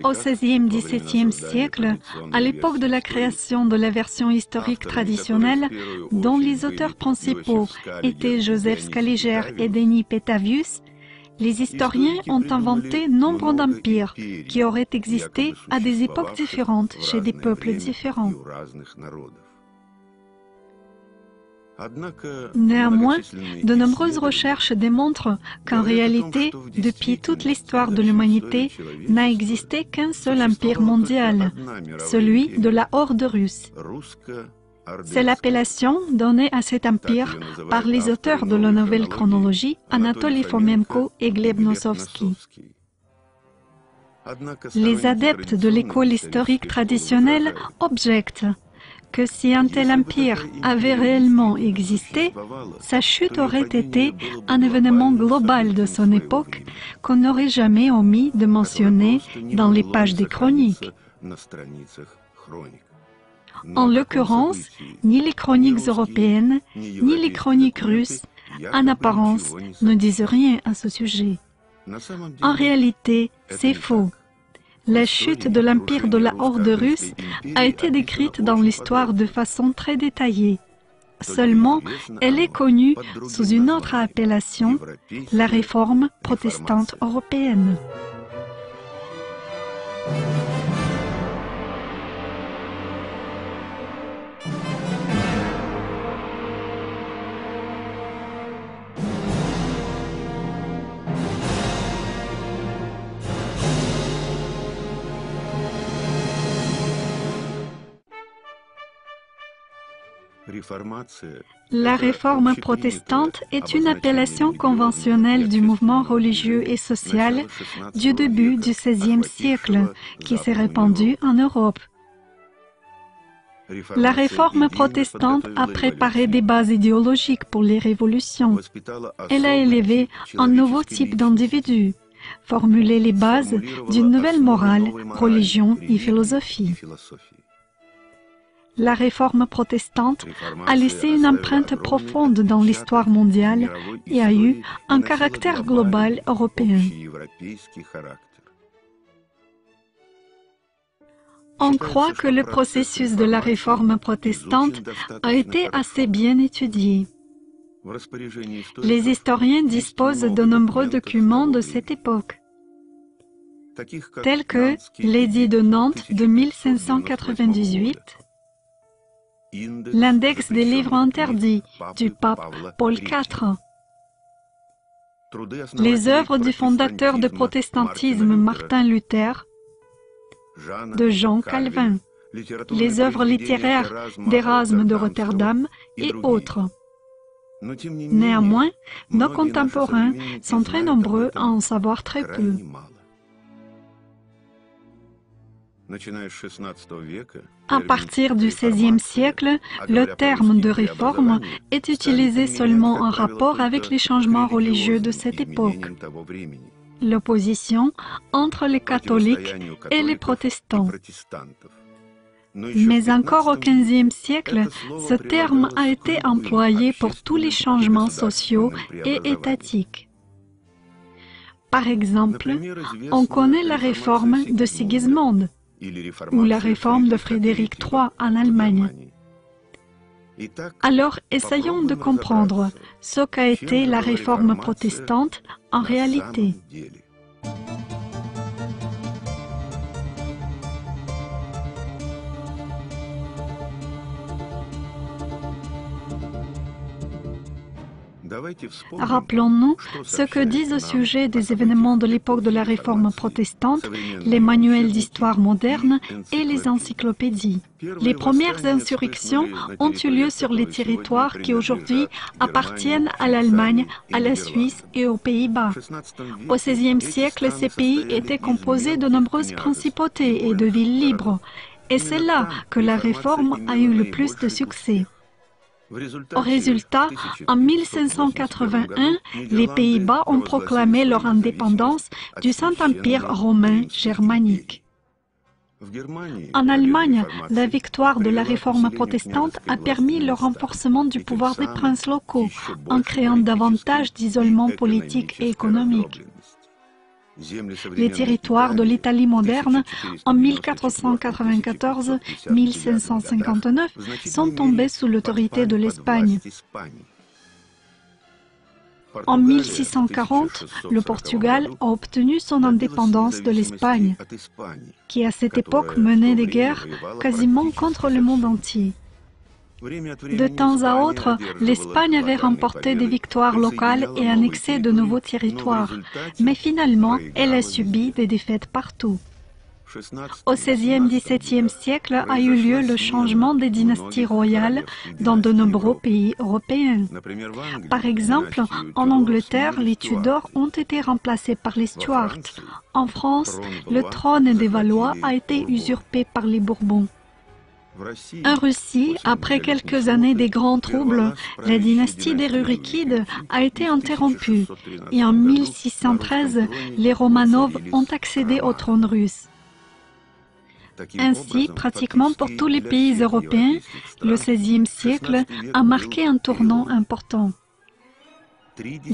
Au XVIe-XVIIe siècle, à l'époque de la création de la version historique traditionnelle, dont les auteurs principaux étaient Joseph Scaliger et Denis Petavius, les historiens ont inventé nombre d'empires qui auraient existé à des époques différentes chez des peuples différents. Néanmoins, de nombreuses recherches démontrent qu'en réalité, depuis toute l'histoire de l'humanité, n'a existé qu'un seul empire mondial, celui de la Horde russe. C'est l'appellation donnée à cet empire par les auteurs de la nouvelle chronologie, Anatoly Fomenko et Gleb Nosovsky. Les adeptes de l'école historique traditionnelle objectent que si un tel empire avait réellement existé, sa chute aurait été un événement global de son époque qu'on n'aurait jamais omis de mentionner dans les pages des chroniques. En l'occurrence, ni les chroniques européennes, ni les chroniques russes, en apparence, ne disent rien à ce sujet. En réalité, c'est faux. La chute de l'empire de la Horde russe a été décrite dans l'histoire de façon très détaillée. Seulement, elle est connue sous une autre appellation, la réforme protestante européenne. La réforme protestante est une appellation conventionnelle du mouvement religieux et social du début du XVIe siècle qui s'est répandue en Europe. La réforme protestante a préparé des bases idéologiques pour les révolutions. Elle a élevé un nouveau type d'individu, formulé les bases d'une nouvelle morale, religion et philosophie. La réforme protestante a laissé une empreinte profonde dans l'histoire mondiale et a eu un caractère global européen. On croit que le processus de la réforme protestante a été assez bien étudié. Les historiens disposent de nombreux documents de cette époque, tels que l'édit de Nantes de 1598, l'index des livres interdits du pape Paul IV, les œuvres du fondateur du protestantisme Martin Luther, de Jean Calvin, les œuvres littéraires d'Erasme de Rotterdam et autres. Néanmoins, nos contemporains sont très nombreux à en savoir très peu. À partir du XVIe siècle, le terme de réforme est utilisé seulement en rapport avec les changements religieux de cette époque, l'opposition entre les catholiques et les protestants. Mais encore au XVe siècle, ce terme a été employé pour tous les changements sociaux et étatiques. Par exemple, on connaît la réforme de Sigismond, ou la réforme de Frédéric III en Allemagne. Alors, essayons de comprendre ce qu'a été la réforme protestante en réalité. Rappelons-nous ce que disent au sujet des événements de l'époque de la Réforme protestante les manuels d'histoire moderne et les encyclopédies. Les premières insurrections ont eu lieu sur les territoires qui aujourd'hui appartiennent à l'Allemagne, à la Suisse et aux Pays-Bas. Au XVIe siècle, ces pays étaient composés de nombreuses principautés et de villes libres, et c'est là que la Réforme a eu le plus de succès. Au résultat, en 1581, les Pays-Bas ont proclamé leur indépendance du Saint-Empire romain germanique. En Allemagne, la victoire de la réforme protestante a permis le renforcement du pouvoir des princes locaux en créant davantage d'isolement politique et économique. Les territoires de l'Italie moderne en 1494-1559 sont tombés sous l'autorité de l'Espagne. En 1640, le Portugal a obtenu son indépendance de l'Espagne, qui à cette époque menait des guerres quasiment contre le monde entier. De temps à autre, l'Espagne avait remporté des victoires locales et annexé de nouveaux territoires, mais finalement, elle a subi des défaites partout. Au XVIe-XVIIe siècle a eu lieu le changement des dynasties royales dans de nombreux pays européens. Par exemple, en Angleterre, les Tudors ont été remplacés par les Stuarts. En France, le trône des Valois a été usurpé par les Bourbons. En Russie, après quelques années des grands troubles, la dynastie des Rurikides a été interrompue et en 1613, les Romanov ont accédé au trône russe. Ainsi, pratiquement pour tous les pays européens, le XVIe siècle a marqué un tournant important.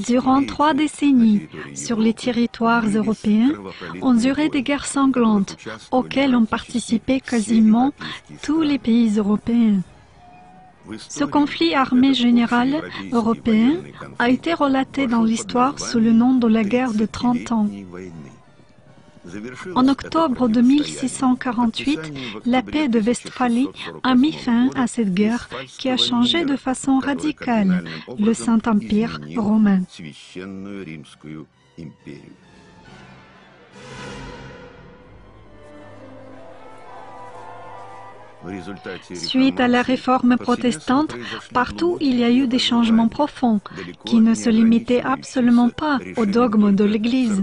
Durant 3 décennies, sur les territoires européens, ont duré des guerres sanglantes auxquelles ont participé quasiment tous les pays européens. Ce conflit armé général européen a été relaté dans l'histoire sous le nom de la guerre de 30 ans. En octobre de 1648, la paix de Westphalie a mis fin à cette guerre qui a changé de façon radicale le Saint-Empire romain. Suite à la réforme protestante, partout il y a eu des changements profonds qui ne se limitaient absolument pas aux dogmes de l'Église.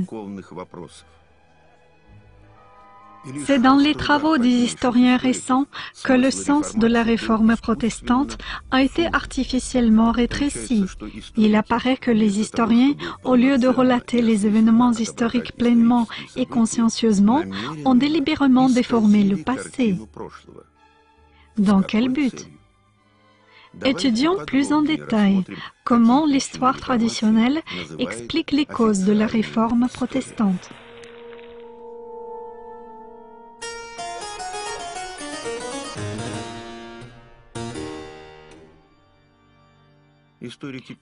C'est dans les travaux des historiens récents que le sens de la réforme protestante a été artificiellement rétréci. Il apparaît que les historiens, au lieu de relater les événements historiques pleinement et consciencieusement, ont délibérément déformé le passé. Dans quel but? Étudions plus en détail comment l'histoire traditionnelle explique les causes de la réforme protestante.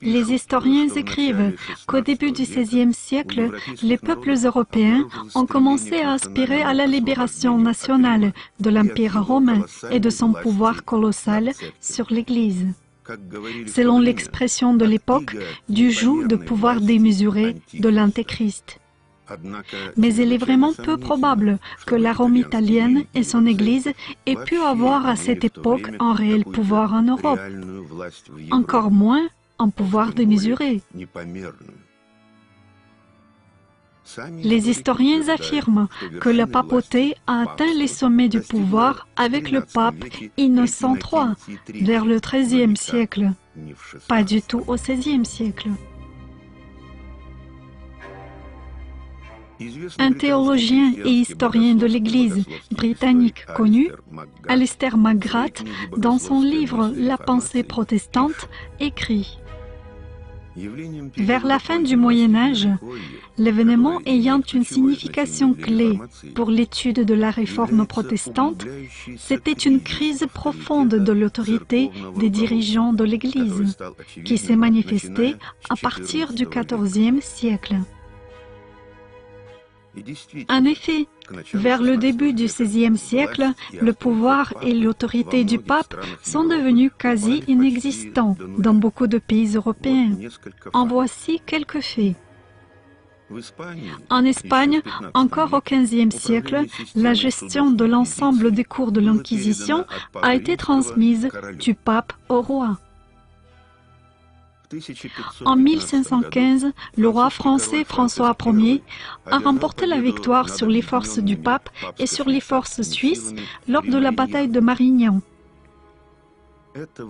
Les historiens écrivent qu'au début du XVIe siècle, les peuples européens ont commencé à aspirer à la libération nationale de l'Empire romain et de son pouvoir colossal sur l'Église. Selon l'expression de l'époque, du joug de pouvoir démesuré de l'Antéchrist. Mais il est vraiment peu probable que la Rome italienne et son Église aient pu avoir à cette époque un réel pouvoir en Europe, encore moins un pouvoir démesuré. Les historiens affirment que la papauté a atteint les sommets du pouvoir avec le pape Innocent III vers le XIIIe siècle, pas du tout au XVIe siècle. Un théologien et historien de l'Église britannique connu, Alister McGrath, dans son livre « La pensée protestante », écrit « Vers la fin du Moyen Âge, l'événement ayant une signification clé pour l'étude de la réforme protestante, c'était une crise profonde de l'autorité des dirigeants de l'Église, qui s'est manifestée à partir du XIVe siècle. En effet, vers le début du XVIe siècle, le pouvoir et l'autorité du pape sont devenus quasi inexistants dans beaucoup de pays européens. En voici quelques faits. En Espagne, encore au XVe siècle, la gestion de l'ensemble des cours de l'Inquisition a été transmise du pape au roi. En 1515, le roi français François Ier a remporté la victoire sur les forces du pape et sur les forces suisses lors de la bataille de Marignan.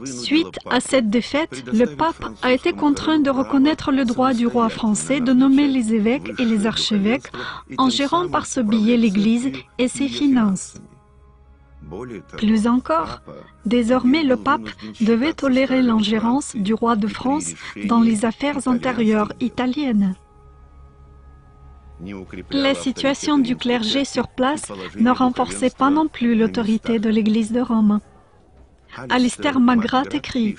Suite à cette défaite, le pape a été contraint de reconnaître le droit du roi français de nommer les évêques et les archevêques en gérant par ce biais l'Église et ses finances. Plus encore, désormais le pape devait tolérer l'ingérence du roi de France dans les affaires intérieures italiennes. La situation du clergé sur place ne renforçait pas non plus l'autorité de l'Église de Rome. Alister McGrath écrit: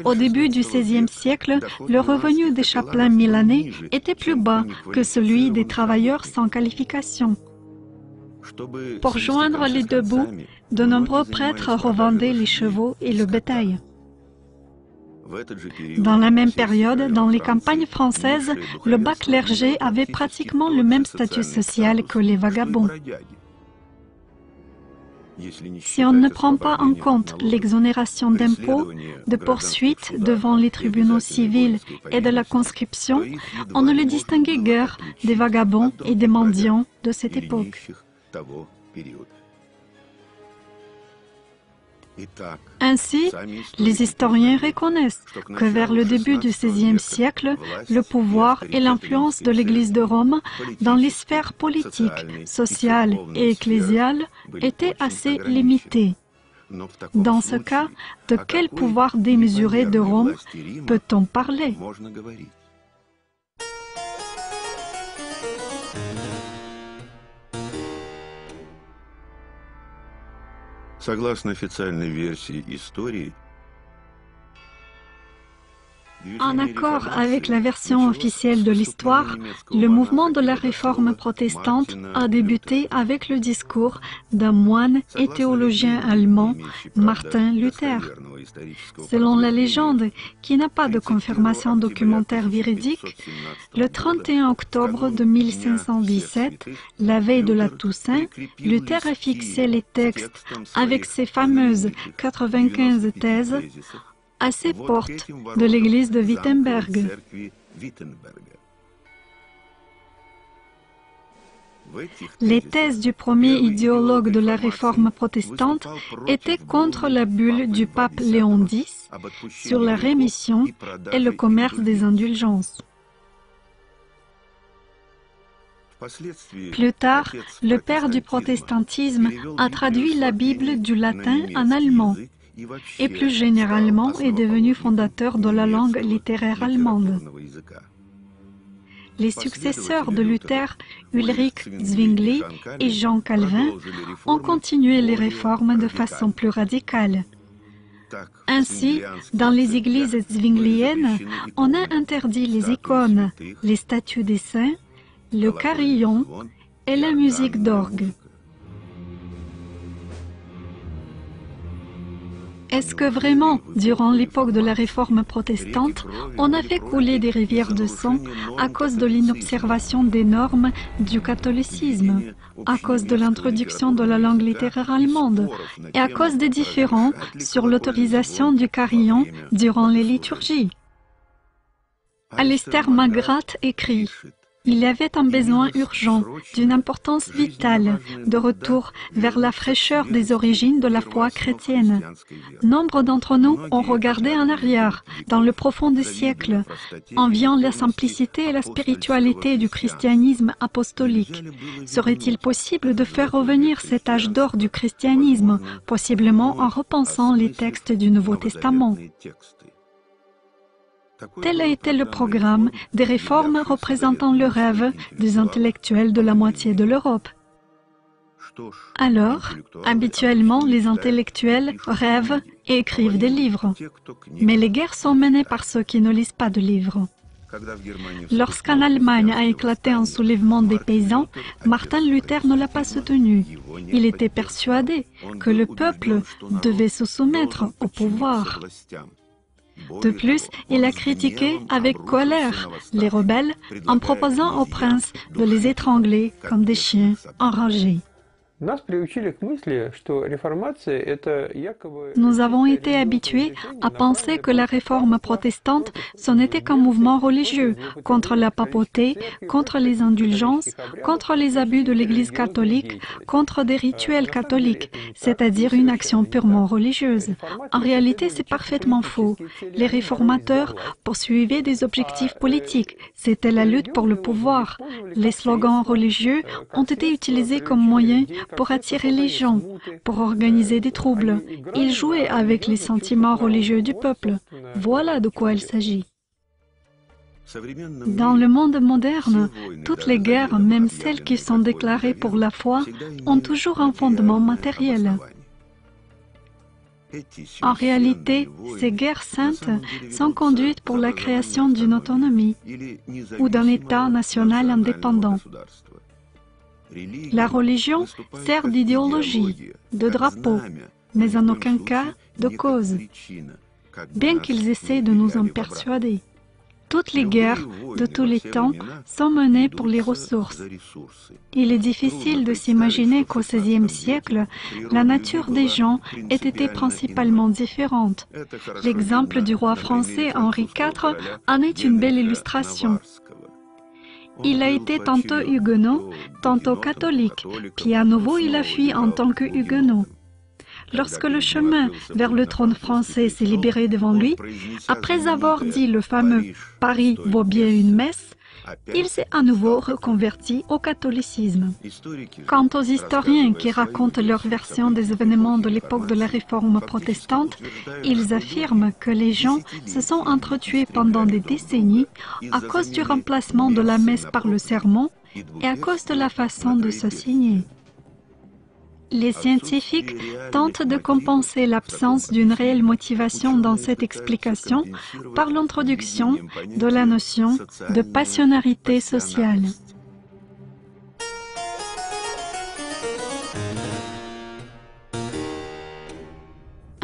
au début du XVIe siècle, le revenu des chapelains milanais était plus bas que celui des travailleurs sans qualification. Pour joindre les deux bouts, de nombreux prêtres revendaient les chevaux et le bétail. Dans la même période, dans les campagnes françaises, le bas clergé avait pratiquement le même statut social que les vagabonds. Si on ne prend pas en compte l'exonération d'impôts, de poursuites devant les tribunaux civils et de la conscription, on ne les distinguait guère des vagabonds et des mendiants de cette époque. Ainsi, les historiens reconnaissent que vers le début du XVIe siècle, le pouvoir et l'influence de l'Église de Rome dans les sphères politiques, sociales et ecclésiales étaient assez limités. Dans ce cas, de quel pouvoir démesuré de Rome peut-on parler? Согласно официальной версии истории, En accord avec la version officielle de l'histoire, le mouvement de la réforme protestante a débuté avec le discours d'un moine et théologien allemand, Martin Luther. Selon la légende, qui n'a pas de confirmation documentaire véridique, le 31 octobre de 1517, la veille de la Toussaint, Luther a fixé les textes avec ses fameuses 95 thèses à ses portes de l'église de Wittenberg. Les thèses du premier idéologue de la réforme protestante étaient contre la bulle du pape Léon X sur la rémission et le commerce des indulgences. Plus tard, le père du protestantisme a traduit la Bible du latin en allemand et plus généralement est devenu fondateur de la langue littéraire allemande. Les successeurs de Luther, Ulrich Zwingli et Jean Calvin, ont continué les réformes de façon plus radicale. Ainsi, dans les églises zwingliennes, on a interdit les icônes, les statues des saints, le carillon et la musique d'orgue. Est-ce que vraiment, durant l'époque de la réforme protestante, on a fait couler des rivières de sang à cause de l'inobservation des normes du catholicisme, à cause de l'introduction de la langue littéraire allemande et à cause des différends sur l'autorisation du carillon durant les liturgies? Alister McGrath écrit: il y avait un besoin urgent, d'une importance vitale, de retour vers la fraîcheur des origines de la foi chrétienne. Nombre d'entre nous ont regardé en arrière, dans le profond des siècles, enviant la simplicité et la spiritualité du christianisme apostolique. Serait-il possible de faire revenir cet âge d'or du christianisme, possiblement en repensant les textes du Nouveau Testament? Tel a été le programme des réformes représentant le rêve des intellectuels de la moitié de l'Europe. Alors, habituellement, les intellectuels rêvent et écrivent des livres. Mais les guerres sont menées par ceux qui ne lisent pas de livres. Lorsqu'en Allemagne a éclaté un soulèvement des paysans, Martin Luther ne l'a pas soutenu. Il était persuadé que le peuple devait se soumettre au pouvoir. De plus, il a critiqué avec colère les rebelles en proposant au prince de les étrangler comme des chiens enragés. Nous avons été habitués à penser que la réforme protestante, ce n'était qu'un mouvement religieux contre la papauté, contre les indulgences, contre les abus de l'Église catholique, contre des rituels catholiques, c'est-à-dire une action purement religieuse. En réalité, c'est parfaitement faux. Les réformateurs poursuivaient des objectifs politiques. C'était la lutte pour le pouvoir. Les slogans religieux ont été utilisés comme moyen pour attirer les gens, pour organiser des troubles. Ils jouaient avec les sentiments religieux du peuple. Voilà de quoi il s'agit. Dans le monde moderne, toutes les guerres, même celles qui sont déclarées pour la foi, ont toujours un fondement matériel. En réalité, ces guerres saintes sont conduites pour la création d'une autonomie ou d'un État national indépendant. La religion sert d'idéologie, de drapeau, mais en aucun cas de cause, bien qu'ils essaient de nous en persuader. Toutes les guerres de tous les temps sont menées pour les ressources. Il est difficile de s'imaginer qu'au XVIe siècle, la nature des gens ait été principalement différente. L'exemple du roi français Henri IV en est une belle illustration. Il a été tantôt huguenot, tantôt catholique, puis à nouveau il a fui en tant que huguenot. Lorsque le chemin vers le trône français s'est libéré devant lui, après avoir dit le fameux « Paris vaut bien une messe », il s'est à nouveau reconverti au catholicisme. Quant aux historiens qui racontent leur version des événements de l'époque de la Réforme protestante, ils affirment que les gens se sont entretués pendant des décennies à cause du remplacement de la messe par le sermon et à cause de la façon de se signer. Les scientifiques tentent de compenser l'absence d'une réelle motivation dans cette explication par l'introduction de la notion de passionnarité sociale.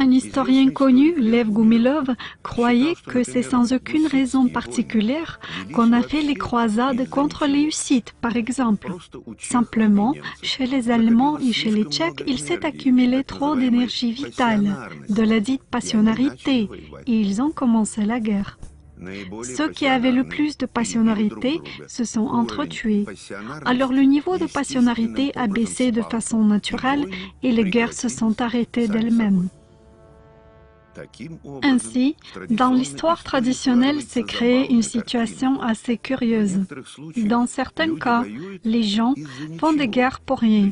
Un historien connu, Lev Goumilov, croyait que c'est sans aucune raison particulière qu'on a fait les croisades contre les Hussites, par exemple. Simplement, chez les Allemands et chez les Tchèques, il s'est accumulé trop d'énergie vitale, de la dite passionnarité, et ils ont commencé la guerre. Ceux qui avaient le plus de passionnarité se sont entretués. Alors le niveau de passionnarité a baissé de façon naturelle et les guerres se sont arrêtées d'elles-mêmes. Ainsi, dans l'histoire traditionnelle s'est créée une situation assez curieuse. Dans certains cas, les gens font des guerres pour rien.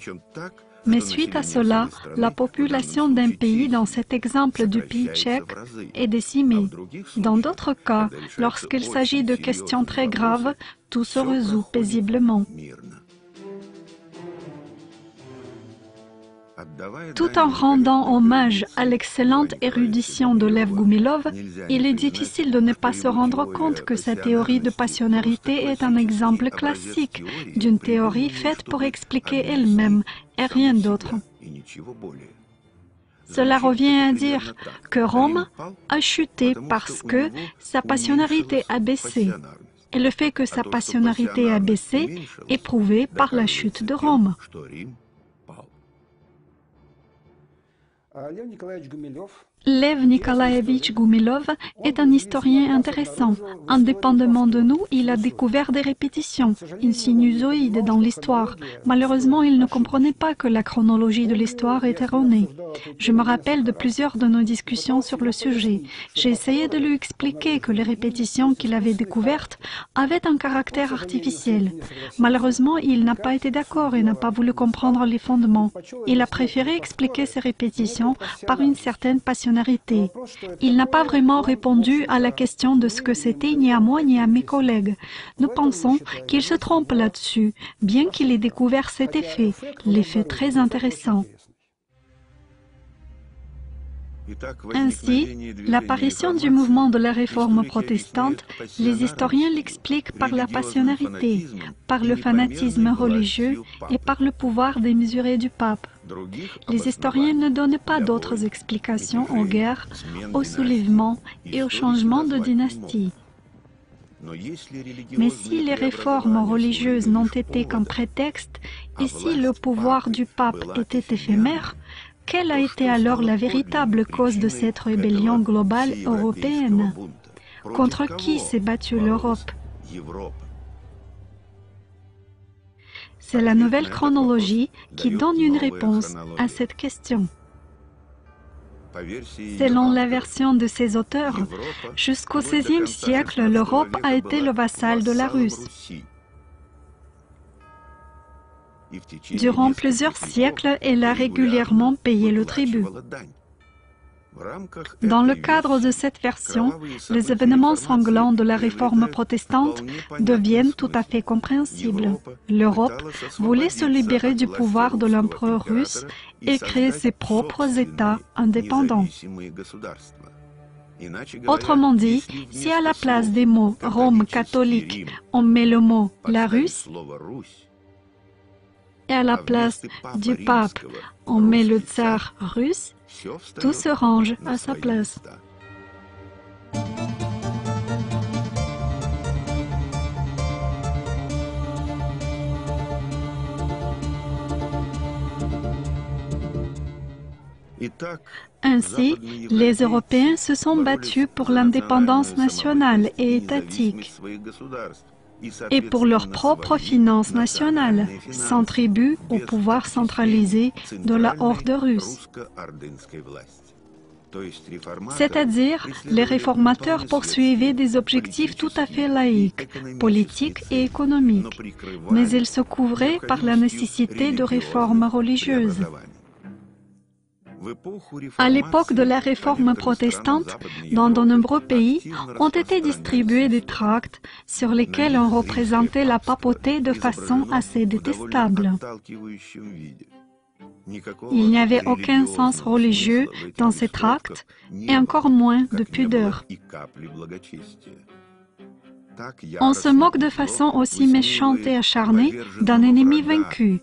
Mais suite à cela, la population d'un pays, dans cet exemple du pays tchèque, est décimée. Dans d'autres cas, lorsqu'il s'agit de questions très graves, tout se résout paisiblement. Tout en rendant hommage à l'excellente érudition de Lev Goumilov, il est difficile de ne pas se rendre compte que sa théorie de passionnarité est un exemple classique d'une théorie faite pour expliquer elle-même et rien d'autre. Cela revient à dire que Rome a chuté parce que sa passionnarité a baissé. Et le fait que sa passionnarité a baissé est prouvé par la chute de Rome. Lev Nikolaevitch Goumilov est un historien intéressant. Indépendamment de nous, il a découvert des répétitions, une sinusoïde dans l'histoire. Malheureusement, il ne comprenait pas que la chronologie de l'histoire est erronée. Je me rappelle de plusieurs de nos discussions sur le sujet. J'ai essayé de lui expliquer que les répétitions qu'il avait découvertes avaient un caractère artificiel. Malheureusement, il n'a pas été d'accord et n'a pas voulu comprendre les fondements. Il a préféré expliquer ces répétitions par une certaine passionnarité. Il n'a pas vraiment répondu à la question de ce que c'était ni à moi ni à mes collègues. Nous pensons qu'il se trompe là-dessus, bien qu'il ait découvert cet effet, l'effet très intéressant. Ainsi, l'apparition du mouvement de la Réforme protestante, les historiens l'expliquent par la passionnarité, par le fanatisme religieux et par le pouvoir démesuré du pape. Les historiens ne donnent pas d'autres explications aux guerres, aux soulèvements et aux changements de dynastie. Mais si les réformes religieuses n'ont été qu'un prétexte, et si le pouvoir du pape était éphémère, quelle a été alors la véritable cause de cette rébellion globale européenne? Contre qui s'est battue l'Europe? C'est la nouvelle chronologie qui donne une réponse à cette question. Selon la version de ces auteurs, jusqu'au XVIe siècle, l'Europe a été le vassal de la Russie. Durant plusieurs siècles, elle a régulièrement payé le tribut. Dans le cadre de cette version, les événements sanglants de la réforme protestante deviennent tout à fait compréhensibles. L'Europe voulait se libérer du pouvoir de l'empereur russe et créer ses propres États indépendants. Autrement dit, si à la place des mots « Rome catholique », on met le mot « la Russe », et à la place du pape, on met le tsar russe, tout se range à sa place. Ainsi, les Européens se sont battus pour l'indépendance nationale et étatique et pour leurs propres finances nationales, sans tribut au pouvoir centralisé de la horde russe. C'est-à-dire, les réformateurs poursuivaient des objectifs tout à fait laïques, politiques et économiques, mais ils se couvraient par la nécessité de réformes religieuses. À l'époque de la réforme protestante, dans de nombreux pays, ont été distribués des tracts sur lesquels on représentait la papauté de façon assez détestable. Il n'y avait aucun sens religieux dans ces tracts, et encore moins de pudeur. On se moque de façon aussi méchante et acharnée d'un ennemi vaincu,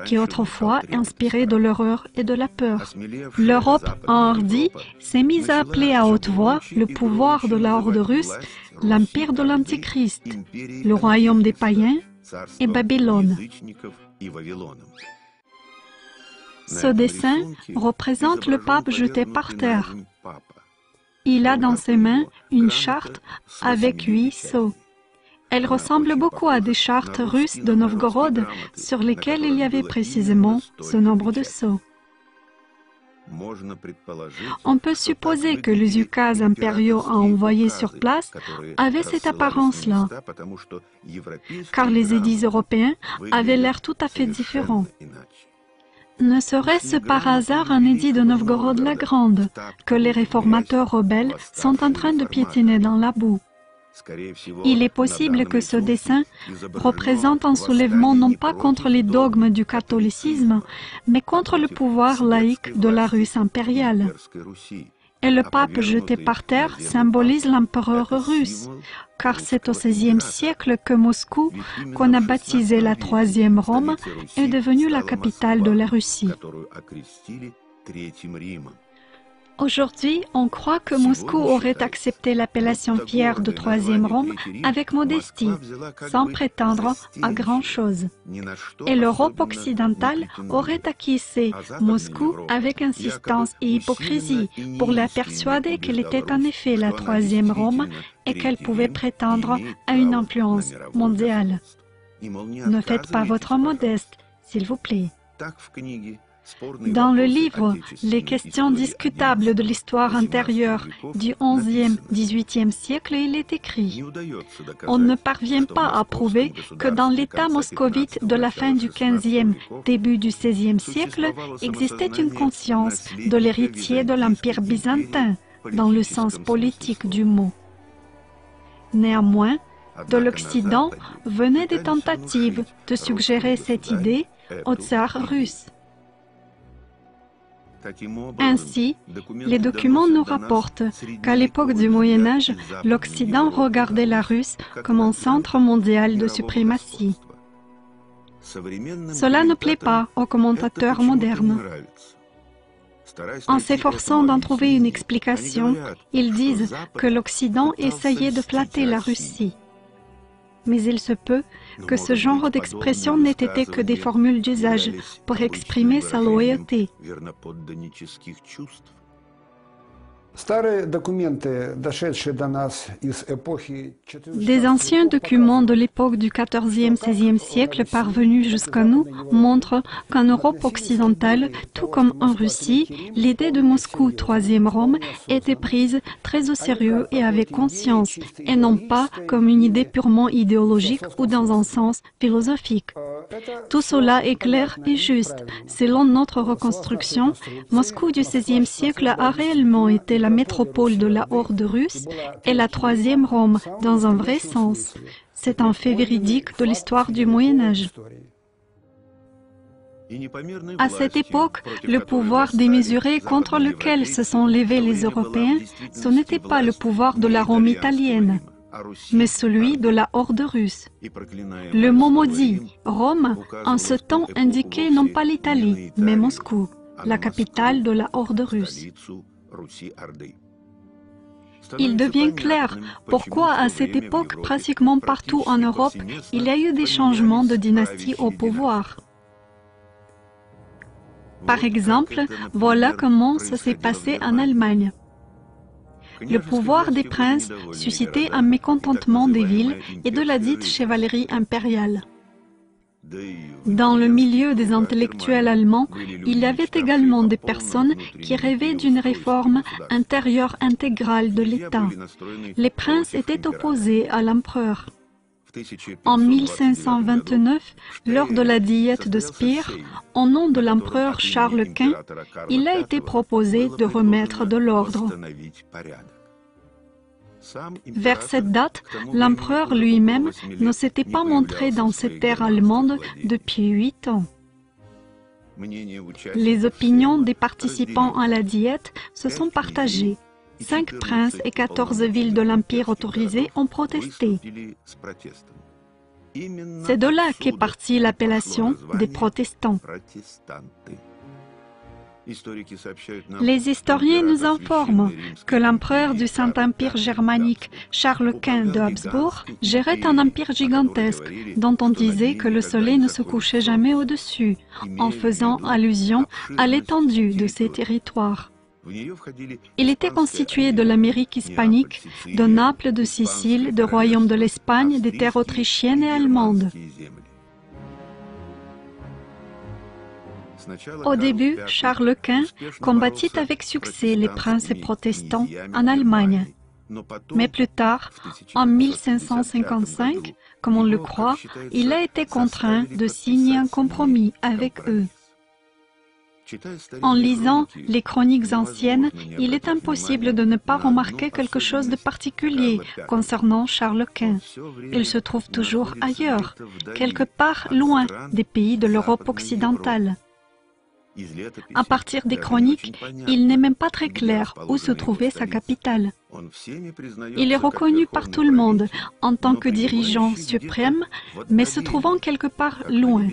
qui autrefois inspirait de l'horreur et de la peur. L'Europe enhardie s'est mise à appeler à haute voix le pouvoir de la horde russe, l'empire de l'Antichrist, le royaume des païens et Babylone. Ce dessin représente le pape jeté par terre. Il a dans ses mains une charte avec 8 sceaux. Elle ressemble beaucoup à des chartes russes de Novgorod sur lesquelles il y avait précisément ce nombre de sceaux. On peut supposer que les ukazes impériaux envoyés sur place avaient cette apparence-là, car les édits européens avaient l'air tout à fait différents. Ne serait-ce par hasard un édit de Novgorod la Grande que les réformateurs rebelles sont en train de piétiner dans la boue? Il est possible que ce dessin représente un soulèvement non pas contre les dogmes du catholicisme, mais contre le pouvoir laïque de la Russe impériale. Et le pape jeté par terre symbolise l'empereur russe, car c'est au XVIe siècle que Moscou, qu'on a baptisé la Troisième Rome, est devenue la capitale de la Russie. Aujourd'hui, on croit que Moscou aurait accepté l'appellation fière de Troisième Rome avec modestie, sans prétendre à grand-chose. Et l'Europe occidentale aurait acquiescé Moscou avec insistance et hypocrisie pour la persuader qu'elle était en effet la Troisième Rome et qu'elle pouvait prétendre à une influence mondiale. Ne faites pas votre modeste, s'il vous plaît. Dans le livre « Les questions discutables de l'histoire antérieure du XIe-XVIIIe siècle », il est écrit « On ne parvient pas à prouver que dans l'État moscovite de la fin du XVe, début du XVIe siècle, existait une conscience de l'héritier de l'Empire byzantin, dans le sens politique du mot. Néanmoins, de l'Occident venaient des tentatives de suggérer cette idée au tsar russe. Ainsi, les documents nous rapportent qu'à l'époque du Moyen Âge, l'Occident regardait la Russe comme un centre mondial de suprématie. Cela ne plaît pas aux commentateurs modernes. En s'efforçant d'en trouver une explication, ils disent que l'Occident essayait de flatter la Russie. Mais il se peut que ce genre d'expression n'ait été que des formules d'usage pour exprimer sa loyauté. Des anciens documents de l'époque du XIVe-XVIe siècle parvenus jusqu'à nous montrent qu'en Europe occidentale, tout comme en Russie, l'idée de Moscou, Troisième Rome, était prise très au sérieux et avec conscience, et non pas comme une idée purement idéologique ou dans un sens philosophique. Tout cela est clair et juste. Selon notre reconstruction, Moscou du XVIe siècle a réellement été la métropole de la horde russe et la troisième Rome, dans un vrai sens. C'est un fait véridique de l'histoire du Moyen-Âge. À cette époque, le pouvoir démesuré contre lequel se sont levés les Européens, ce n'était pas le pouvoir de la Rome italienne, mais celui de la horde russe. Le mot maudit, Rome, en ce temps indiquait non pas l'Italie, mais Moscou, la capitale de la horde russe. Il devient clair pourquoi à cette époque, pratiquement partout en Europe, il y a eu des changements de dynastie au pouvoir. Par exemple, voilà comment ça s'est passé en Allemagne. Le pouvoir des princes suscitait un mécontentement des villes et de la dite chevalerie impériale. Dans le milieu des intellectuels allemands, il y avait également des personnes qui rêvaient d'une réforme intérieure intégrale de l'État. Les princes étaient opposés à l'empereur. En 1529, lors de la diète de Spire, au nom de l'empereur Charles Quint, il a été proposé de remettre de l'ordre. Vers cette date, l'empereur lui-même ne s'était pas montré dans cette terre allemande depuis 8 ans. Les opinions des participants à la diète se sont partagées. 5 princes et 14 villes de l'Empire autorisées ont protesté. C'est de là qu'est partie l'appellation des protestants. Les historiens nous informent que l'empereur du Saint-Empire germanique, Charles Quint de Habsbourg, gérait un empire gigantesque dont on disait que le soleil ne se couchait jamais au-dessus, en faisant allusion à l'étendue de ses territoires. Il était constitué de l'Amérique hispanique, de Naples, de Sicile, du royaume de l'Espagne, des terres autrichiennes et allemandes. Au début, Charles Quint combattit avec succès les princes protestants en Allemagne. Mais plus tard, en 1555, comme on le croit, il a été contraint de signer un compromis avec eux. En lisant les chroniques anciennes, il est impossible de ne pas remarquer quelque chose de particulier concernant Charles Quint. Il se trouve toujours ailleurs, quelque part loin des pays de l'Europe occidentale. À partir des chroniques, il n'est même pas très clair où se trouvait sa capitale. Il est reconnu par tout le monde en tant que dirigeant suprême, mais se trouvant quelque part loin,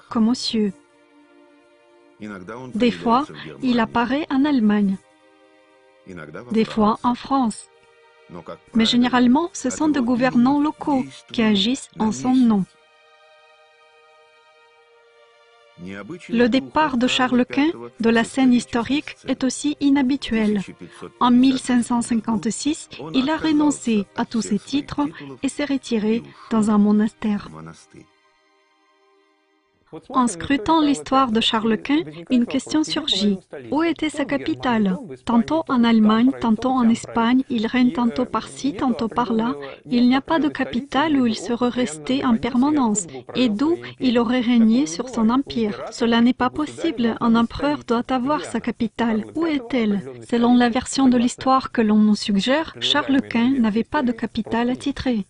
comme aux cieux. Des fois, il apparaît en Allemagne, des fois en France. Mais généralement, ce sont des gouvernants locaux qui agissent en son nom. Le départ de Charles Quint de la scène historique est aussi inhabituel. En 1556, il a renoncé à tous ses titres et s'est retiré dans un monastère. En scrutant l'histoire de Charles Quint, une question surgit. Où était sa capitale? Tantôt en Allemagne, tantôt en Espagne, il règne tantôt par-ci, tantôt par-là. Il n'y a pas de capitale où il serait resté en permanence et d'où il aurait régné sur son empire. Cela n'est pas possible. Un empereur doit avoir sa capitale. Où est-elle? Selon la version de l'histoire que l'on nous suggère, Charles Quint n'avait pas de capitale attitrée.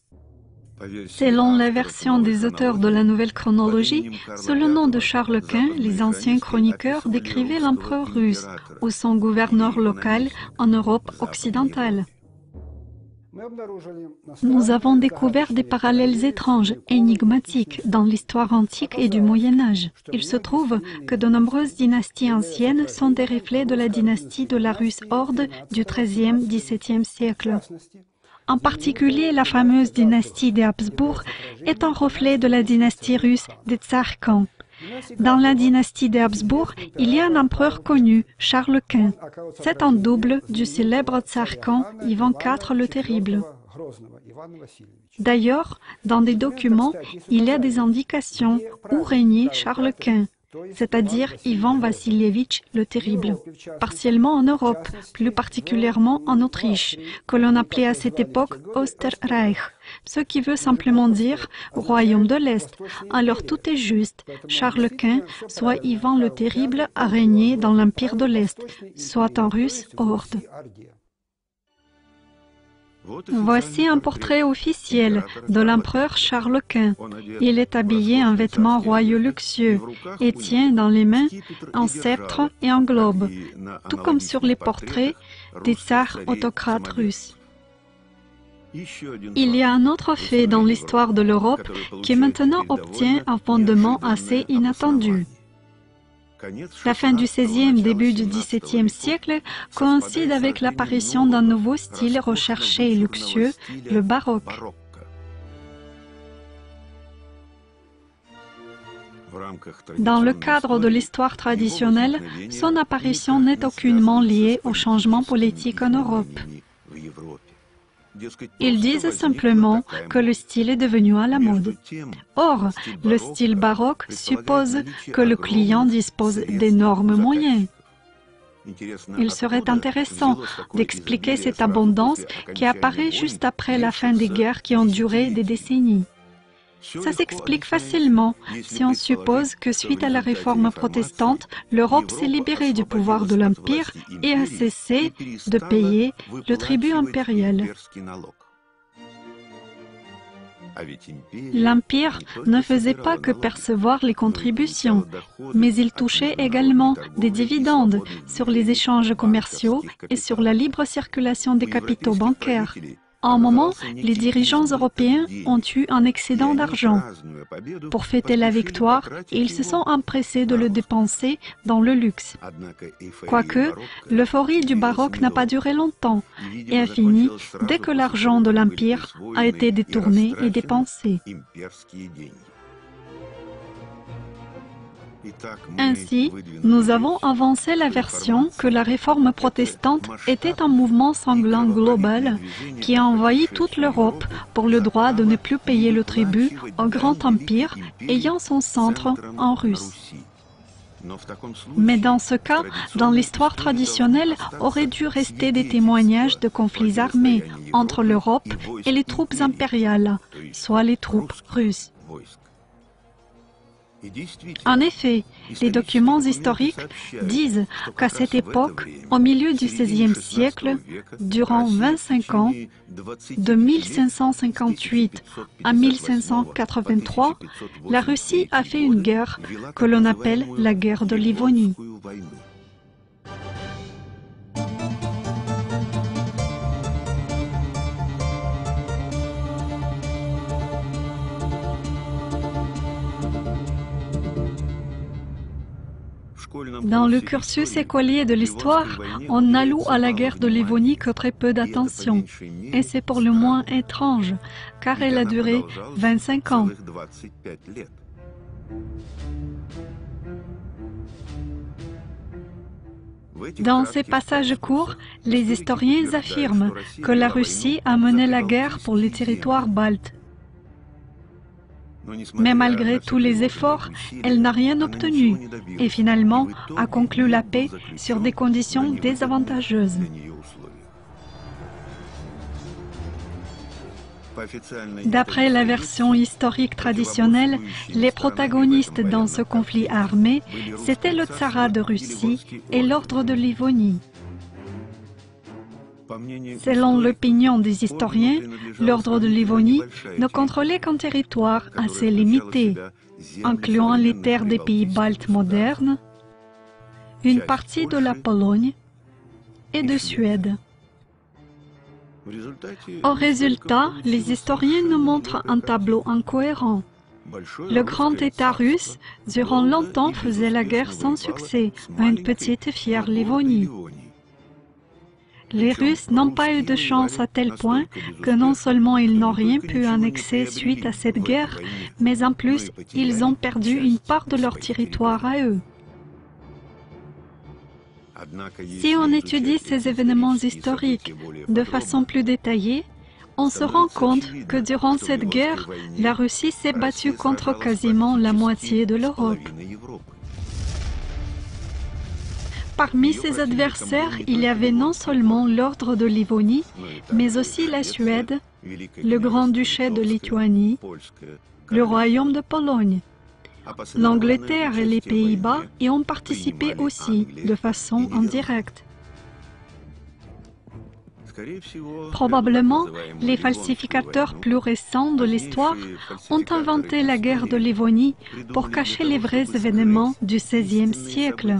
Selon la version des auteurs de la nouvelle chronologie, sous le nom de Charles Quint, les anciens chroniqueurs décrivaient l'empereur russe ou son gouverneur local en Europe occidentale. Nous avons découvert des parallèles étranges, énigmatiques, dans l'histoire antique et du Moyen-Âge. Il se trouve que de nombreuses dynasties anciennes sont des reflets de la dynastie de la Russe horde du XIIIe-XVIIe siècle. En particulier, la fameuse dynastie des Habsbourg est un reflet de la dynastie russe des Tsars Khan. Dans la dynastie des Habsbourg, il y a un empereur connu, Charles Quint. C'est un double du célèbre Tsar Khan, Ivan IV le Terrible. D'ailleurs, dans des documents, il y a des indications où régnait Charles Quint, c'est-à-dire Ivan Vassilievitch le Terrible, partiellement en Europe, plus particulièrement en Autriche, que l'on appelait à cette époque Österreich, ce qui veut simplement dire « royaume de l'Est ». Alors tout est juste. Charles Quint, soit Ivan le Terrible, a régné dans l'Empire de l'Est, soit en russe « Horde ». Voici un portrait officiel de l'empereur Charles Quint. Il est habillé en vêtements royaux luxueux et tient dans les mains un sceptre et un globe, tout comme sur les portraits des tsars autocrates russes. Il y a un autre fait dans l'histoire de l'Europe qui maintenant obtient un fondement assez inattendu. La fin du XVIe, début du XVIIe siècle coïncide avec l'apparition d'un nouveau style recherché et luxueux, le baroque. Dans le cadre de l'histoire traditionnelle, son apparition n'est aucunement liée au changement politique en Europe. Ils disent simplement que le style est devenu à la mode. Or, le style baroque suppose que le client dispose d'énormes moyens. Il serait intéressant d'expliquer cette abondance qui apparaît juste après la fin des guerres qui ont duré des décennies. Ça s'explique facilement si on suppose que suite à la réforme protestante, l'Europe s'est libérée du pouvoir de l'Empire et a cessé de payer le tribut impérial. L'Empire ne faisait pas que percevoir les contributions, mais il touchait également des dividendes sur les échanges commerciaux et sur la libre circulation des capitaux bancaires. À un moment, les dirigeants européens ont eu un excédent d'argent. Pour fêter la victoire, ils se sont empressés de le dépenser dans le luxe. Quoique, l'euphorie du baroque n'a pas duré longtemps et a fini dès que l'argent de l'Empire a été détourné et dépensé. Ainsi, nous avons avancé la version que la réforme protestante était un mouvement sanglant global qui a envahi toute l'Europe pour le droit de ne plus payer le tribut au grand empire ayant son centre en Russie. Mais dans ce cas, dans l'histoire traditionnelle, auraient dû rester des témoignages de conflits armés entre l'Europe et les troupes impériales, soit les troupes russes. En effet, les documents historiques disent qu'à cette époque, au milieu du XVIe siècle, durant 25 ans, de 1558 à 1583, la Russie a fait une guerre que l'on appelle la guerre de Livonie. Dans le cursus écolier de l'histoire, on n'alloue à la guerre de Livonie que très peu d'attention. Et c'est pour le moins étrange, car elle a duré 25 ans. Dans ces passages courts, les historiens affirment que la Russie a mené la guerre pour les territoires baltes. Mais malgré tous les efforts, elle n'a rien obtenu et finalement a conclu la paix sur des conditions désavantageuses. D'après la version historique traditionnelle, les protagonistes dans ce conflit armé, c'était le Tsarat de Russie et l'ordre de Livonie. Selon l'opinion des historiens, l'ordre de Livonie ne contrôlait qu'un territoire assez limité, incluant les terres des pays baltes modernes, une partie de la Pologne et de Suède. Au résultat, les historiens nous montrent un tableau incohérent. Le grand État russe, durant longtemps, faisait la guerre sans succès à une petite et fière Livonie. Les Russes n'ont pas eu de chance à tel point que non seulement ils n'ont rien pu annexer suite à cette guerre, mais en plus, ils ont perdu une part de leur territoire à eux. Si on étudie ces événements historiques de façon plus détaillée, on se rend compte que durant cette guerre, la Russie s'est battue contre quasiment la moitié de l'Europe. Parmi ses adversaires, il y avait non seulement l'ordre de Livonie, mais aussi la Suède, le Grand-Duché de Lituanie, le Royaume de Pologne. L'Angleterre et les Pays-Bas y ont participé aussi, de façon indirecte. Probablement, les falsificateurs plus récents de l'histoire ont inventé la guerre de Livonie pour cacher les vrais événements du XVIe siècle,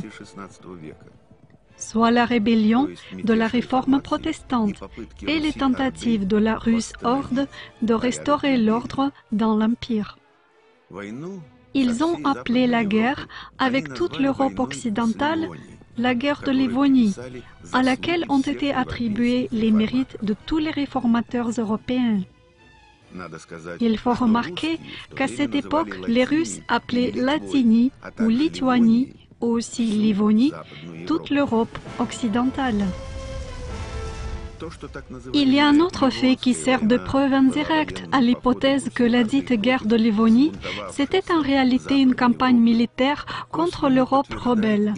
soit la rébellion de la réforme protestante et les tentatives de la Russe horde de restaurer l'ordre dans l'Empire. Ils ont appelé la guerre avec toute l'Europe occidentale la guerre de Livonie, à laquelle ont été attribués les mérites de tous les réformateurs européens. Il faut remarquer qu'à cette époque, les Russes appelaient Latini ou Lituanie, ou aussi Livonie, toute l'Europe occidentale. Il y a un autre fait qui sert de preuve indirecte à l'hypothèse que la dite guerre de Livonie, c'était en réalité une campagne militaire contre l'Europe rebelle.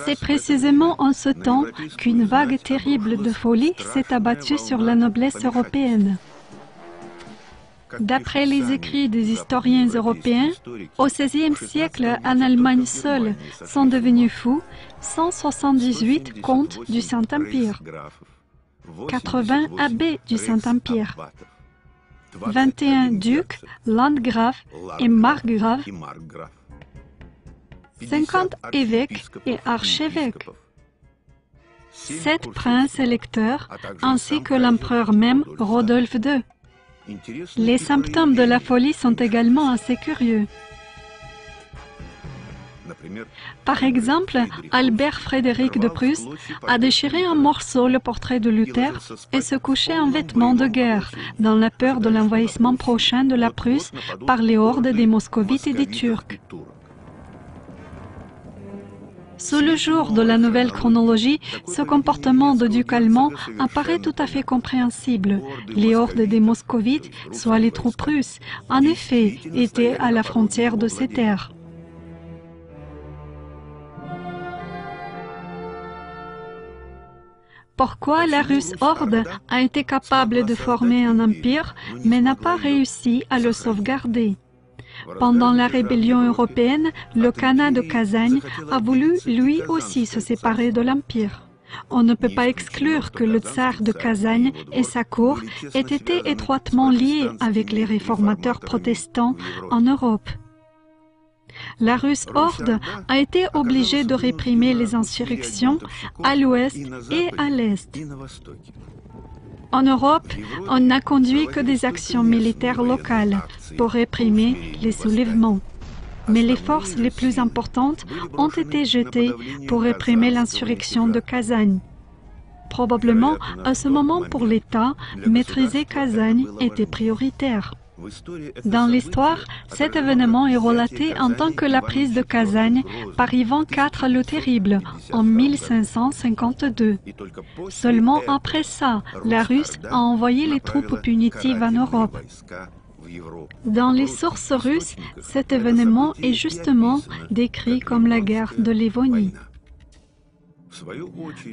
C'est précisément en ce temps qu'une vague terrible de folie s'est abattue sur la noblesse européenne. D'après les écrits des historiens européens, au XVIe siècle, en Allemagne seule, sont devenus fous 178 comtes du Saint-Empire, 80 abbés du Saint-Empire, 21 ducs, landgrafs et markgrafs, 50 évêques et archevêques, 7 princes électeurs, ainsi que l'empereur même, Rodolphe II. Les symptômes de la folie sont également assez curieux. Par exemple, Albert Frédéric de Prusse a déchiré en morceaux le portrait de Luther et se couché en vêtements de guerre, dans la peur de l'envahissement prochain de la Prusse par les hordes des Moscovites et des Turcs. Sous le jour de la nouvelle chronologie, ce comportement de duc allemand apparaît tout à fait compréhensible. Les hordes des Moscovites, soit les troupes russes, en effet, étaient à la frontière de ces terres. Pourquoi la Russe horde a été capable de former un empire, mais n'a pas réussi à le sauvegarder? Pendant la rébellion européenne, le Khanat de Kazagne a voulu lui aussi se séparer de l'Empire. On ne peut pas exclure que le tsar de Kazagne et sa cour aient été étroitement liés avec les réformateurs protestants en Europe. La Russe horde a été obligée de réprimer les insurrections à l'ouest et à l'est. En Europe, on n'a conduit que des actions militaires locales pour réprimer les soulèvements. Mais les forces les plus importantes ont été jetées pour réprimer l'insurrection de Kazagne. Probablement, à ce moment pour l'État, maîtriser Kazagne était prioritaire. Dans l'histoire, cet événement est relaté en tant que la prise de Kazagne par Ivan IV le Terrible en 1552. Seulement après ça, la Russe a envoyé les troupes punitives en Europe. Dans les sources russes, cet événement est justement décrit comme la guerre de Livonie.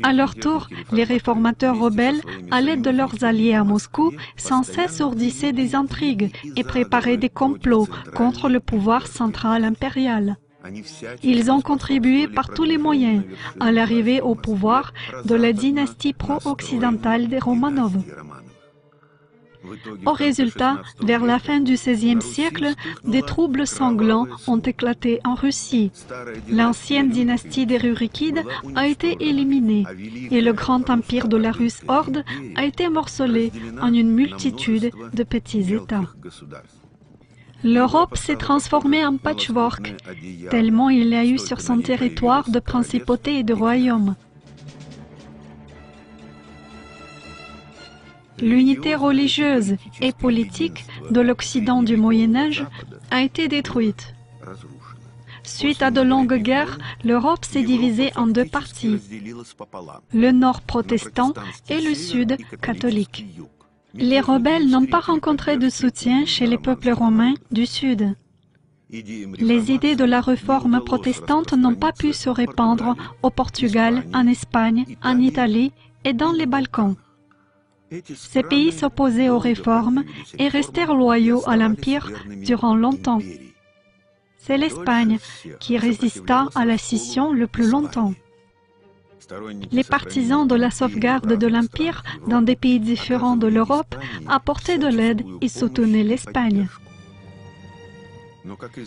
À leur tour, les réformateurs rebelles, à l'aide de leurs alliés à Moscou, sans cesse ourdissaient des intrigues et préparaient des complots contre le pouvoir central impérial. Ils ont contribué par tous les moyens à l'arrivée au pouvoir de la dynastie pro-occidentale des Romanov. Au résultat, vers la fin du XVIe siècle, des troubles sanglants ont éclaté en Russie. L'ancienne dynastie des Rurikides a été éliminée et le grand empire de la Russe horde a été morcelé en une multitude de petits États. L'Europe s'est transformée en patchwork, tellement il y a eu sur son territoire de principautés et de royaumes. L'unité religieuse et politique de l'Occident du Moyen-Âge a été détruite. Suite à de longues guerres, l'Europe s'est divisée en deux parties, le nord protestant et le sud catholique. Les rebelles n'ont pas rencontré de soutien chez les peuples romains du sud. Les idées de la réforme protestante n'ont pas pu se répandre au Portugal, en Espagne, en Italie et dans les Balkans. Ces pays s'opposaient aux réformes et restèrent loyaux à l'Empire durant longtemps. C'est l'Espagne qui résista à la scission le plus longtemps. Les partisans de la sauvegarde de l'Empire dans des pays différents de l'Europe apportaient de l'aide et soutenaient l'Espagne.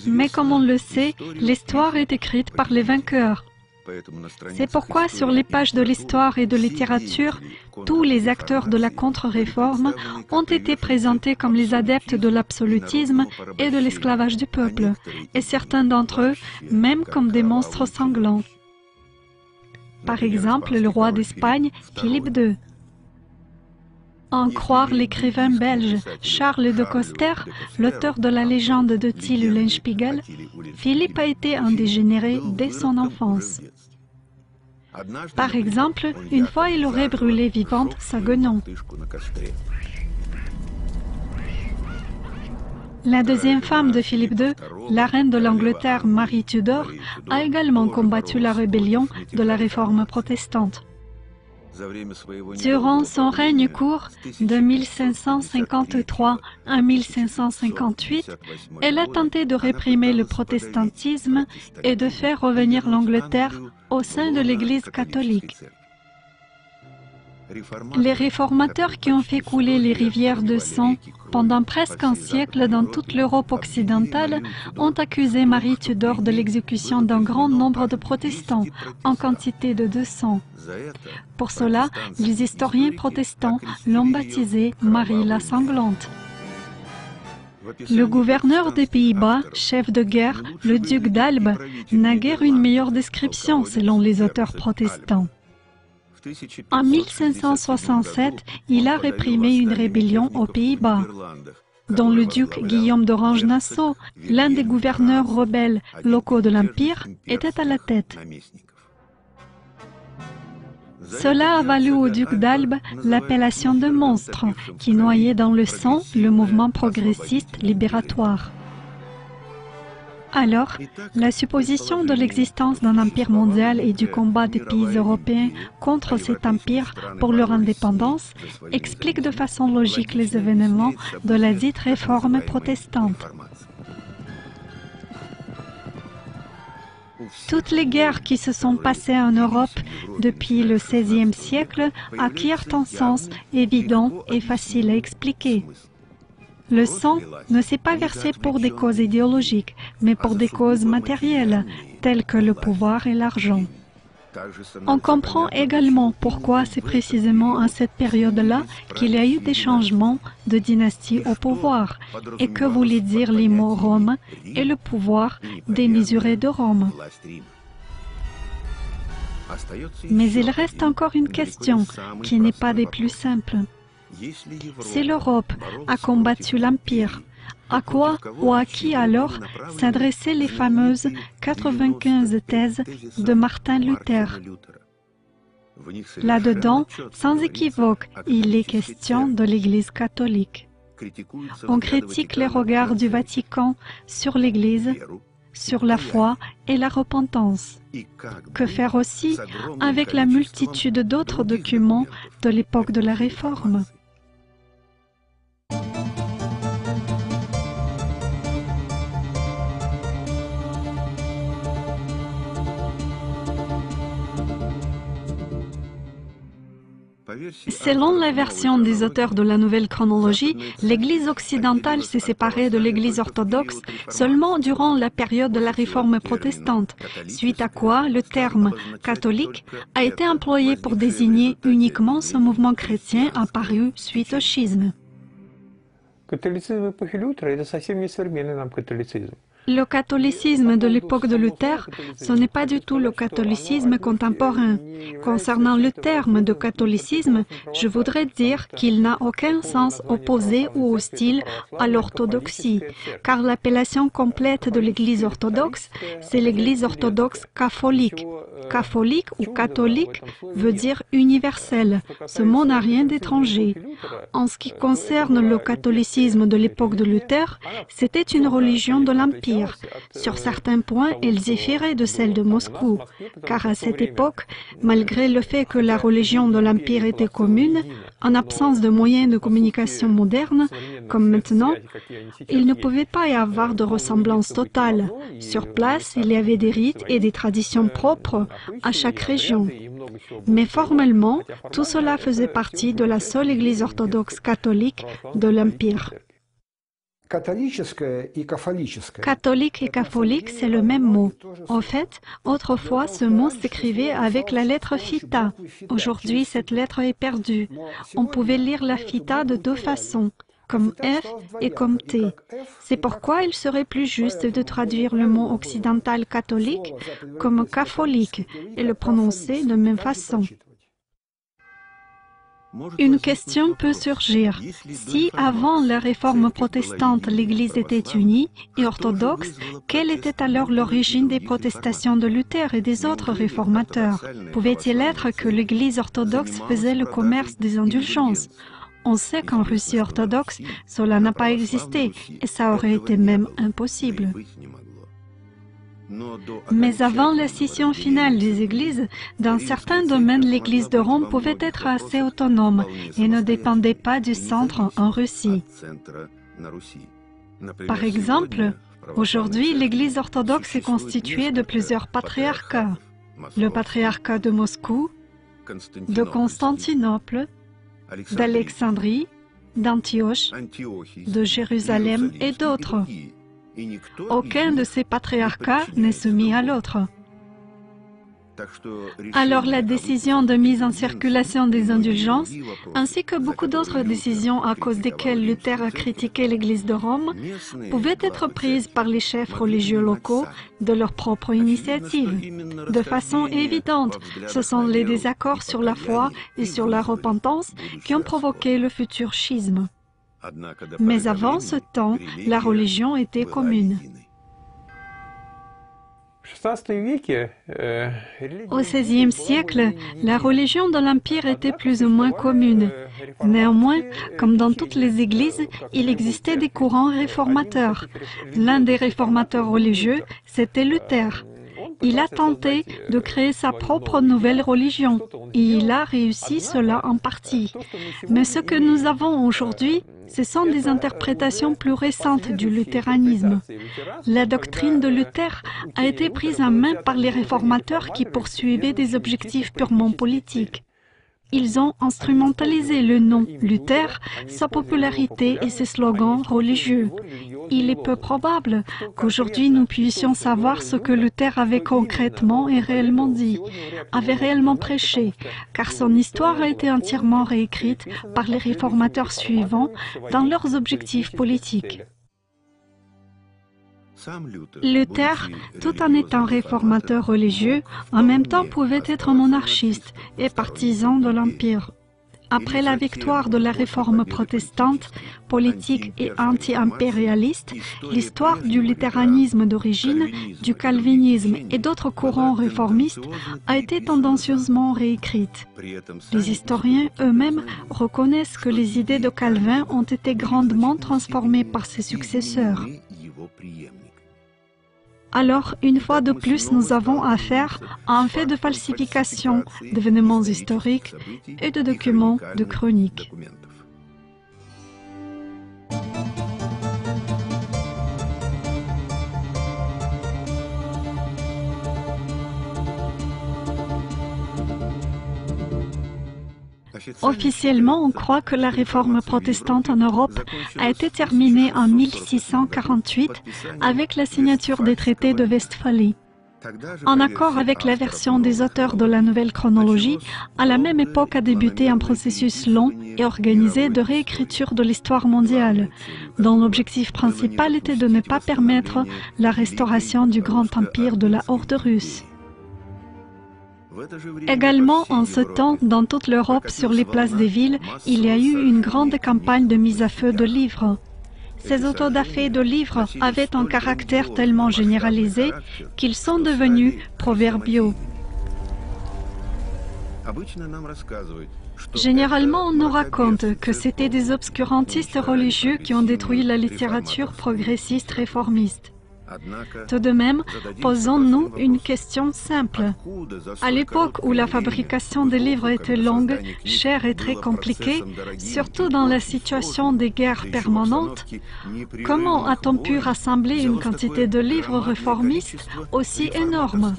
Mais comme on le sait, l'histoire est écrite par les vainqueurs. C'est pourquoi sur les pages de l'histoire et de littérature, tous les acteurs de la contre-réforme ont été présentés comme les adeptes de l'absolutisme et de l'esclavage du peuple, et certains d'entre eux même comme des monstres sanglants. Par exemple, le roi d'Espagne, Philippe II. En croire l'écrivain belge Charles de Coster, l'auteur de la légende de Till Eulenspiegel, Philippe a été un dégénéré dès son enfance. Par exemple, une fois il aurait brûlé vivante sa guenon. La deuxième femme de Philippe II, la reine de l'Angleterre Marie Tudor, a également combattu la rébellion de la réforme protestante. Durant son règne court, de 1553 à 1558, elle a tenté de réprimer le protestantisme et de faire revenir l'Angleterre au sein de l'Église catholique. Les réformateurs qui ont fait couler les rivières de sang pendant presque un siècle dans toute l'Europe occidentale ont accusé Marie Tudor de l'exécution d'un grand nombre de protestants, en quantité de 200. Pour cela, les historiens protestants l'ont baptisée Marie la Sanglante. Le gouverneur des Pays-Bas, chef de guerre, le duc d'Albe, n'a guère une meilleure description selon les auteurs protestants. En 1567, il a réprimé une rébellion aux Pays-Bas, dont le duc Guillaume d'Orange-Nassau, l'un des gouverneurs rebelles locaux de l'Empire, était à la tête. Cela a valu au duc d'Albe l'appellation de monstre, qui noyait dans le sang le mouvement progressiste libératoire. Alors, la supposition de l'existence d'un empire mondial et du combat des pays européens contre cet empire pour leur indépendance explique de façon logique les événements de la dite réforme protestante. Toutes les guerres qui se sont passées en Europe depuis le XVIe siècle acquièrent un sens évident et facile à expliquer. Le sang ne s'est pas versé pour des causes idéologiques, mais pour des causes matérielles, telles que le pouvoir et l'argent. On comprend également pourquoi c'est précisément à cette période-là qu'il y a eu des changements de dynastie au pouvoir, et que voulaient dire les mots Rome et le pouvoir démesuré de Rome. Mais il reste encore une question qui n'est pas des plus simples. Si l'Europe a combattu l'Empire, à quoi ou à qui alors s'adressaient les fameuses 95 thèses de Martin Luther? Là-dedans, sans équivoque, il est question de l'Église catholique. On critique les regards du Vatican sur l'Église, sur la foi et la repentance. Que faire aussi avec la multitude d'autres documents de l'époque de la Réforme? Selon la version des auteurs de la Nouvelle Chronologie, l'Église occidentale s'est séparée de l'Église orthodoxe seulement durant la période de la Réforme protestante, suite à quoi le terme « catholique » a été employé pour désigner uniquement ce mouvement chrétien apparu suite au schisme. Le catholicisme de l'époque de Luther, ce n'est pas du tout le catholicisme contemporain. Concernant le terme de catholicisme, je voudrais dire qu'il n'a aucun sens opposé ou hostile à l'orthodoxie, car l'appellation complète de l'Église orthodoxe, c'est l'Église orthodoxe catholique. Catholique ou catholique veut dire universel. Ce mot n'a rien d'étranger. En ce qui concerne le catholicisme de l'époque de Luther, c'était une religion de l'Empire. l'Empire. Sur certains points, elles différaient de celles de Moscou, car à cette époque, malgré le fait que la religion de l'Empire était commune, en absence de moyens de communication modernes, comme maintenant, il ne pouvait pas y avoir de ressemblance totale. Sur place, il y avait des rites et des traditions propres à chaque région. Mais formellement, tout cela faisait partie de la seule Église orthodoxe catholique de l'Empire. Catholique et catholique, c'est le même mot. En fait, autrefois, ce mot s'écrivait avec la lettre Theta. Aujourd'hui, cette lettre est perdue. On pouvait lire la Theta de deux façons, comme F et comme T. C'est pourquoi il serait plus juste de traduire le mot occidental catholique comme catholique et le prononcer de même façon. Une question peut surgir. Si avant la réforme protestante l'Église était unie et orthodoxe, quelle était alors l'origine des protestations de Luther et des autres réformateurs? Pouvait-il être que l'Église orthodoxe faisait le commerce des indulgences? On sait qu'en Russie orthodoxe, cela n'a pas existé et ça aurait été même impossible. Mais avant la scission finale des églises, dans certains domaines, l'Église de Rome pouvait être assez autonome et ne dépendait pas du centre en Russie. Par exemple, aujourd'hui, l'Église orthodoxe est constituée de plusieurs patriarcats. Le patriarcat de Moscou, de Constantinople, d'Alexandrie, d'Antioche, de Jérusalem et d'autres. Aucun de ces patriarcats n'est soumis à l'autre. Alors la décision de mise en circulation des indulgences, ainsi que beaucoup d'autres décisions à cause desquelles Luther a critiqué l'Église de Rome, pouvaient être prises par les chefs religieux locaux de leur propre initiative. De façon évidente, ce sont les désaccords sur la foi et sur la repentance qui ont provoqué le futur schisme. Mais avant ce temps, la religion était commune. Au XVIe siècle, la religion de l'Empire était plus ou moins commune. Néanmoins, comme dans toutes les églises, il existait des courants réformateurs. L'un des réformateurs religieux, c'était Luther. Il a tenté de créer sa propre nouvelle religion et il a réussi cela en partie. Mais ce que nous avons aujourd'hui, ce sont des interprétations plus récentes du luthéranisme. La doctrine de Luther a été prise en main par les réformateurs qui poursuivaient des objectifs purement politiques. Ils ont instrumentalisé le nom Luther, sa popularité et ses slogans religieux. Il est peu probable qu'aujourd'hui nous puissions savoir ce que Luther avait concrètement et réellement dit, avait réellement prêché, car son histoire a été entièrement réécrite par les réformateurs suivants dans leurs objectifs politiques. Luther, tout en étant réformateur religieux, en même temps pouvait être monarchiste et partisan de l'Empire. Après la victoire de la réforme protestante, politique et anti-impérialiste, l'histoire du luthéranisme d'origine, du calvinisme et d'autres courants réformistes a été tendancieusement réécrite. Les historiens eux-mêmes reconnaissent que les idées de Calvin ont été grandement transformées par ses successeurs. Alors, une fois de plus, nous avons affaire à un fait de falsification d'événements historiques et de documents de chroniques. Officiellement, on croit que la réforme protestante en Europe a été terminée en 1648 avec la signature des traités de Westphalie. En accord avec la version des auteurs de la nouvelle chronologie, à la même époque a débuté un processus long et organisé de réécriture de l'histoire mondiale, dont l'objectif principal était de ne pas permettre la restauration du grand empire de la horde russe. Également, en ce temps, dans toute l'Europe, sur les places des villes, il y a eu une grande campagne de mise à feu de livres. Ces autodafés de livres avaient un caractère tellement généralisé qu'ils sont devenus proverbiaux. Généralement, on nous raconte que c'était des obscurantistes religieux qui ont détruit la littérature progressiste réformiste. Tout de même, posons-nous une question simple. À l'époque où la fabrication des livres était longue, chère et très compliquée, surtout dans la situation des guerres permanentes, comment a-t-on pu rassembler une quantité de livres réformistes aussi énorme,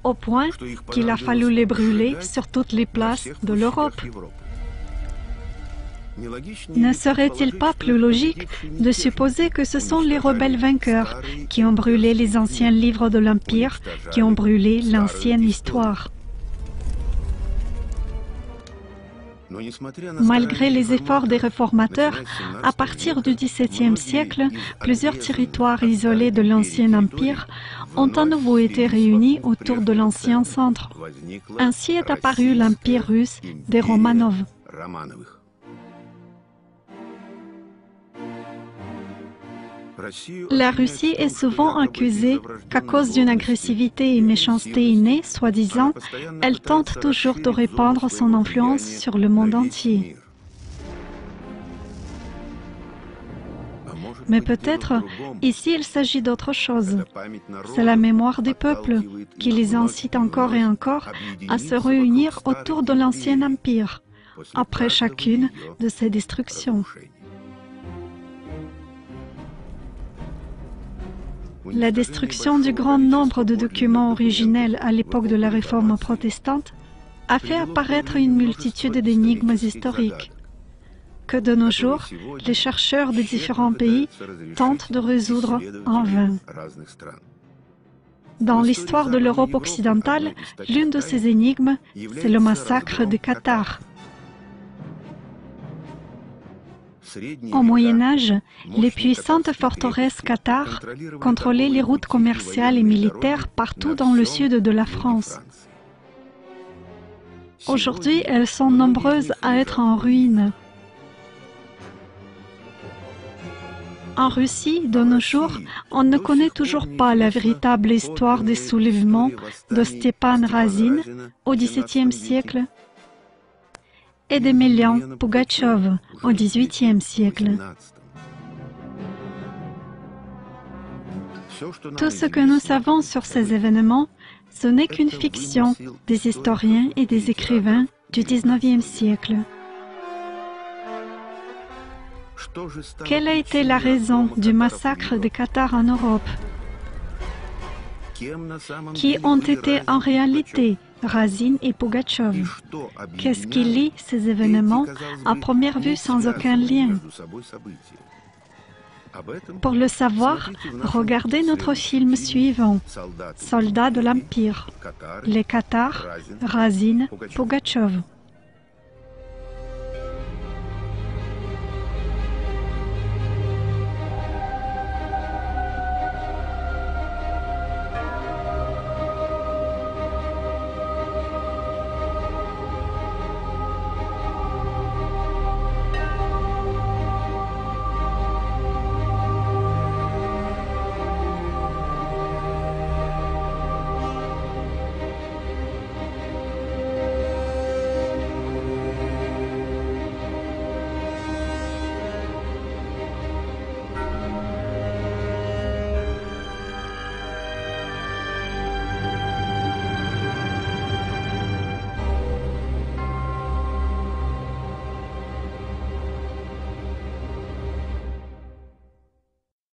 au point qu'il a fallu les brûler sur toutes les places de l'Europe? Ne serait-il pas plus logique de supposer que ce sont les rebelles vainqueurs qui ont brûlé les anciens livres de l'Empire, qui ont brûlé l'ancienne histoire? Malgré les efforts des réformateurs, à partir du XVIIe siècle, plusieurs territoires isolés de l'ancien empire ont à nouveau été réunis autour de l'ancien centre. Ainsi est apparu l'empire russe des Romanov. La Russie est souvent accusée qu'à cause d'une agressivité et méchanceté innée, soi-disant, elle tente toujours de répandre son influence sur le monde entier. Mais peut-être, ici, il s'agit d'autre chose. C'est la mémoire des peuples qui les incite encore et encore à se réunir autour de l'ancien empire, après chacune de ses destructions. La destruction du grand nombre de documents originels à l'époque de la Réforme protestante a fait apparaître une multitude d'énigmes historiques que de nos jours, les chercheurs de différents pays tentent de résoudre en vain. Dans l'histoire de l'Europe occidentale, l'une de ces énigmes, c'est le massacre des Cathares. Au Moyen Âge, les puissantes forteresses cathares contrôlaient les routes commerciales et militaires partout dans le sud de la France. Aujourd'hui, elles sont nombreuses à être en ruine. En Russie, de nos jours, on ne connaît toujours pas la véritable histoire des soulèvements de Stepan Razine au XVIIe siècle et d'Emelian Pugatchev au XVIIIe siècle. Tout ce que nous savons sur ces événements, ce n'est qu'une fiction des historiens et des écrivains du XIXe siècle. Quelle a été la raison du massacre des Cathares en Europe? Qui ont été en réalité Razine et Pugatchev? Qu'est-ce qui lie ces événements à première vue sans aucun lien? Pour le savoir, regardez notre film suivant, Soldats de l'Empire, les Cathares, Razine, Pugatchev.